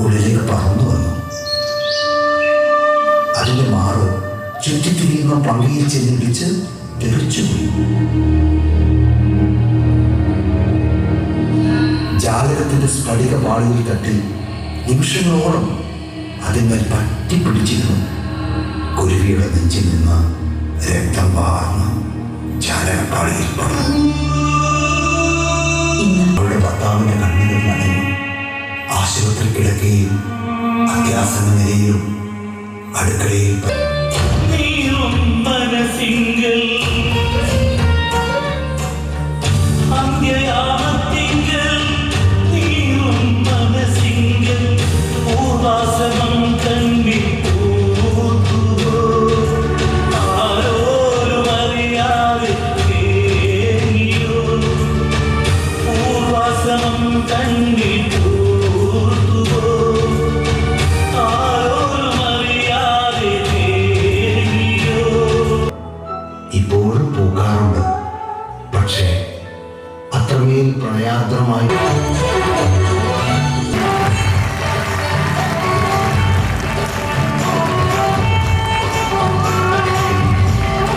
ഉള്ളിലേക്ക് പറന്നു വന്നു. അതിന്റെ മാറ് ചുറ്റിത്തിരിയുന്ന പങ്കയിൽ ചെന്നിടിച്ച് തെറിച്ചുപോയി. ജാലകത്തിന്റെ സ്ഫടിക പാളിയിൽ തട്ടി നിമിഷങ്ങളോളം അതിന്മേൽ പറ്റിപ്പിടിച്ചിരുന്നു. കുരുവിയുടെ നെഞ്ചിൽ നിന്ന് രക്തം വാർന്ന് ജാലകപ്പാളിയിൽ പടർന്നു. അവളുടെ ഭർത്താവിന്റെ കണ്ണുകൾ നനഞ്ഞു. ആശുപത്രി കിടക്കുകയും അത്യാസന്ന നിലയിലും അടുക്കളയിൽ ഇപ്പോഴും പോകാറുണ്ട്. പക്ഷേ അത്രമേൽ പ്രണയാർദ്രമായി